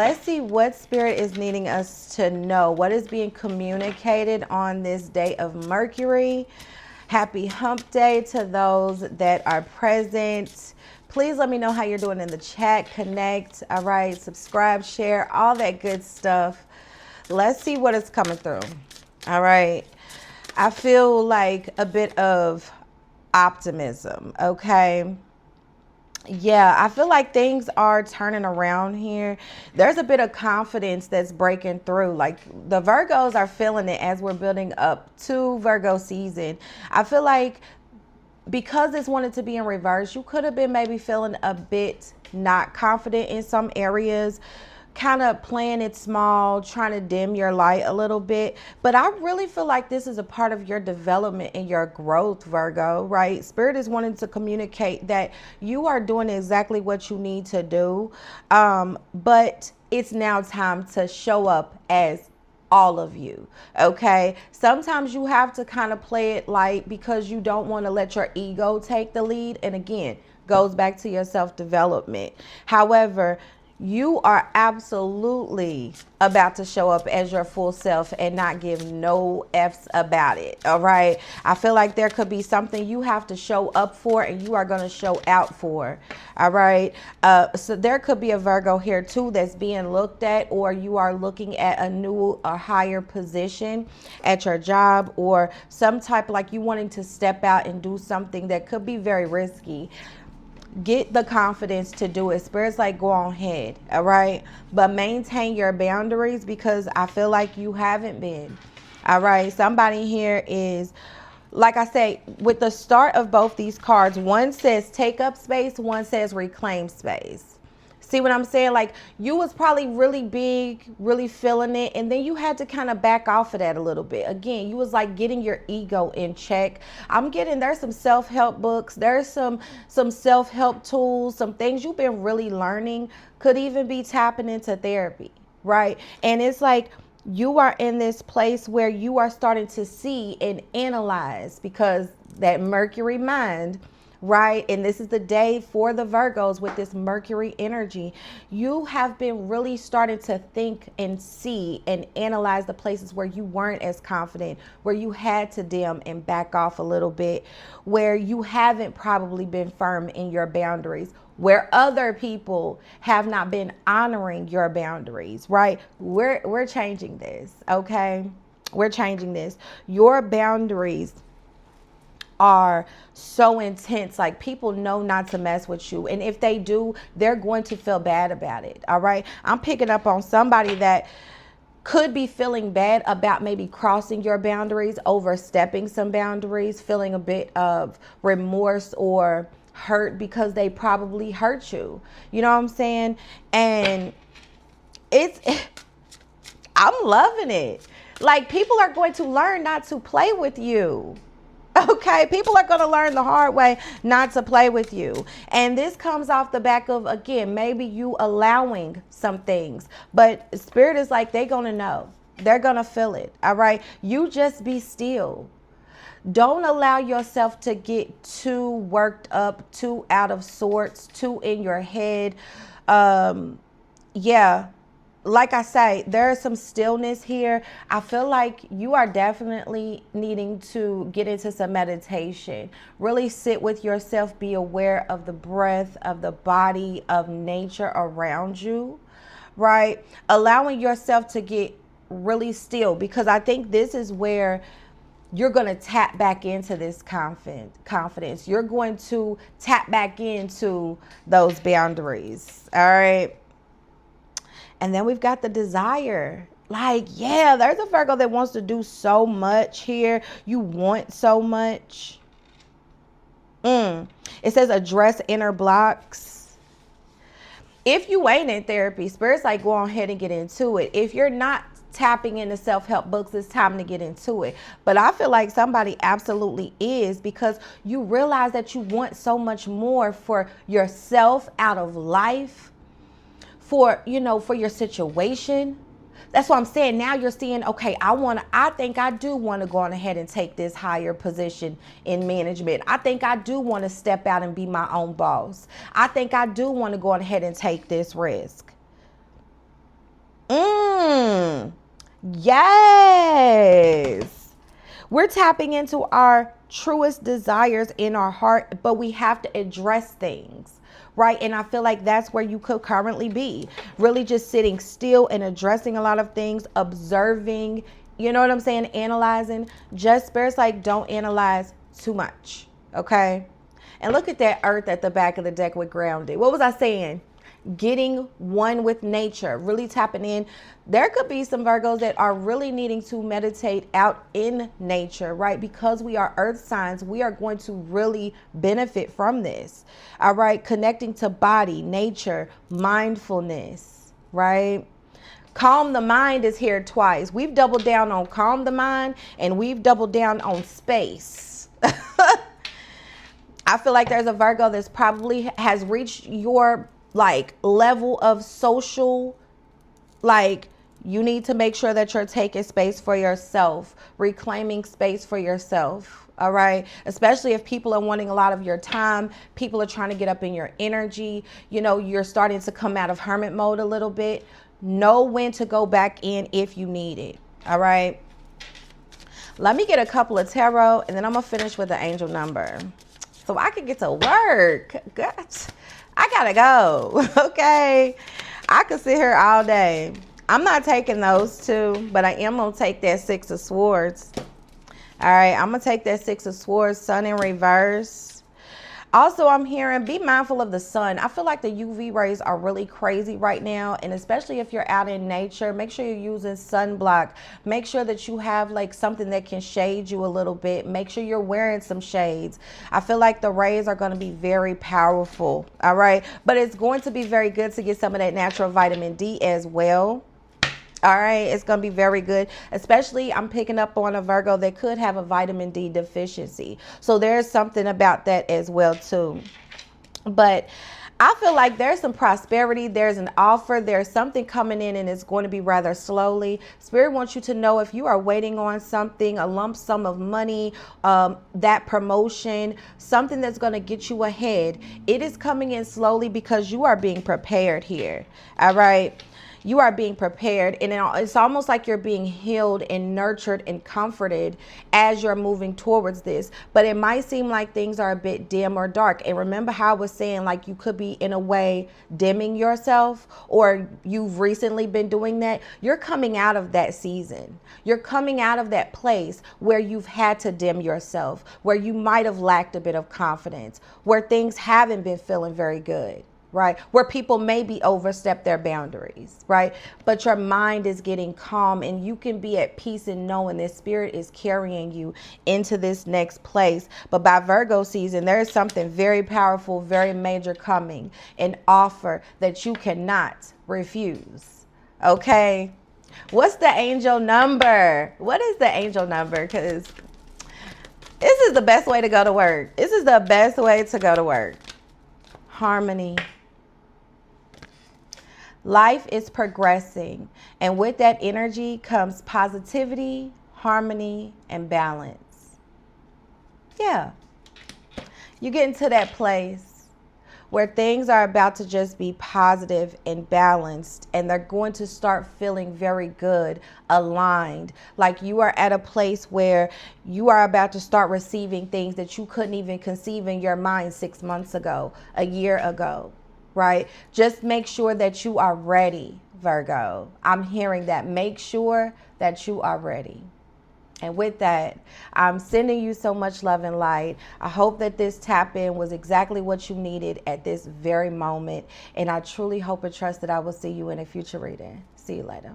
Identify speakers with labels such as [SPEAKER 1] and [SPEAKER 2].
[SPEAKER 1] Let's see what Spirit is needing us to know. What is being communicated on this day of Mercury? Happy hump day to those that are present. Please let me know how you're doing in the chat. Connect, all right, subscribe, share, all that good stuff. Let's see what is coming through. All right. I feel like a bit of optimism, okay? Yeah, I feel like things are turning around here. There's a bit of confidence that's breaking through. Like the Virgos are feeling it as we're building up to Virgo season. I feel like because this wanted to be in reverse, you could have been maybe feeling a bit not confident in some areas, kind of playing it small, trying to dim your light a little bit. But I really feel like this is a part of your development and your growth, Virgo, right? Spirit is wanting to communicate that you are doing exactly what you need to do. But it's now time to show up as all of you. Okay. Sometimes you have to kind of play it light because you don't want to let your ego take the lead. And again, goes back to your self-development. However, you are absolutely about to show up as your full self and not give no F's about it. All right. I feel like there could be something you have to show up for and you are going to show out for. All right. So there could be a Virgo here too that's being looked at, or you are looking at a new or higher position at your job, or some type like you wanting to step out and do something that could be very risky. Get the confidence to do it. Spirit's like, go on ahead, all right? But maintain your boundaries because I feel like you haven't been, all right? Somebody here is, like I say, with the start of both these cards, one says take up space, one says reclaim space. See what I'm saying? Like you was probably really big, really feeling it. And then you had to kind of back off of that a little bit. Again, you was like getting your ego in check. I'm getting, there's some self-help books. There's some self-help tools, some things you've been really learning, could even be tapping into therapy, right? And it's like, you are in this place where you are starting to see and analyze because that Mercury mind, right? And this is the day for the Virgos with this Mercury energy. You have been really starting to think and see and analyze the places where you weren't as confident, where you had to dim and back off a little bit, where you haven't probably been firm in your boundaries, where other people have not been honoring your boundaries, right? We're changing this, okay? We're changing this. Your boundaries are so intense, like people know not to mess with you, and if they do, they're going to feel bad about it. All right, I'm picking up on somebody that could be feeling bad about maybe crossing your boundaries, overstepping some boundaries, feeling a bit of remorse or hurt because they probably hurt you. You know what I'm saying? And it's I'm loving it. Like people are going to learn not to play with you. Okay, people are going to learn the hard way not to play with you. And this comes off the back of, again, maybe you allowing some things. But Spirit is like, they're going to know. They're going to feel it. All right. You just be still. Don't allow yourself to get too worked up, too out of sorts, too in your head. Yeah. Like I say, there is some stillness here. I feel like you are definitely needing to get into some meditation. Really sit with yourself, be aware of the breath, of the body, of nature around you, right? Allowing yourself to get really still, because I think this is where you're going to tap back into this confidence. You're going to tap back into those boundaries, all right? And then we've got the desire. Like, yeah, there's a Virgo that wants to do so much here. You want so much. It says address inner blocks. If you ain't in therapy, Spirit's like, go on ahead and get into it. If you're not tapping into self-help books, it's time to get into it. But I feel like somebody absolutely is, because you realize that you want so much more for yourself out of life, for, you know, for your situation. That's what I'm saying. Now you're seeing, okay, I think I do want to go on ahead and take this higher position in management. I think I do want to step out and be my own boss. I think I do want to go on ahead and take this risk. Yes. We're tapping into our truest desires in our heart, but we have to address things, right? And I feel like that's where you could currently be. Really just sitting still and addressing a lot of things, observing, you know what I'm saying? Analyzing. Just Spirit's like, don't analyze too much, okay? And look at that earth at the back of the deck with grounded. What was I saying? Getting one with nature, really tapping in. There could be some Virgos that are really needing to meditate out in nature, right? Because we are earth signs, we are going to really benefit from this. All right, connecting to body, nature, mindfulness, right? Calm the mind is here twice. We've doubled down on calm the mind, and we've doubled down on space. I feel like there's a Virgo that's probably has reached your like level of social, like you need to make sure that you're taking space for yourself, reclaiming space for yourself. All right. Especially if people are wanting a lot of your time, people are trying to get up in your energy. You know, you're starting to come out of hermit mode a little bit. Know when to go back in if you need it. All right. Let me get a couple of tarot and then I'm going to finish with the angel number so I can get to work. Gosh, I gotta go. Okay. I could sit here all day. I'm not taking those two, but I am going to take that Six of Swords. All right. I'm going to take that Six of Swords, Sun in reverse. Also, I'm hearing be mindful of the sun. I feel like the UV rays are really crazy right now. And especially if you're out in nature, make sure you're using sunblock. Make sure that you have like something that can shade you a little bit. Make sure you're wearing some shades. I feel like the rays are going to be very powerful. All right. But it's going to be very good to get some of that natural vitamin D as well. All right, it's going to be very good, especially I'm picking up on a Virgo that could have a vitamin D deficiency. So there's something about that as well, too. But I feel like there's some prosperity. There's an offer. There's something coming in and it's going to be rather slowly. Spirit wants you to know if you are waiting on something, a lump sum of money, that promotion, something that's going to get you ahead. It is coming in slowly because you are being prepared here. All right. You are being prepared, and it's almost like you're being healed and nurtured and comforted as you're moving towards this. But it might seem like things are a bit dim or dark. And remember how I was saying, like, you could be in a way dimming yourself, or you've recently been doing that. You're coming out of that season. You're coming out of that place where you've had to dim yourself, where you might have lacked a bit of confidence, where things haven't been feeling very good. Right? Where people maybe overstep their boundaries, right? But your mind is getting calm and you can be at peace and knowing that Spirit is carrying you into this next place. But by Virgo season, there is something very powerful, very major coming, an offer that you cannot refuse. Okay? What's the angel number? What is the angel number? Because this is the best way to go to work. This is the best way to go to work. Harmony. Life is progressing, and with that energy comes positivity, harmony, and balance. Yeah. You get into that place where things are about to just be positive and balanced, and they're going to start feeling very good, aligned. Like you are at a place where you are about to start receiving things that you couldn't even conceive in your mind 6 months ago, a year ago. Right? Just make sure that you are ready, Virgo. I'm hearing that. Make sure that you are ready. And with that, I'm sending you so much love and light. I hope that this tap in was exactly what you needed at this very moment. And I truly hope and trust that I will see you in a future reading. See you later.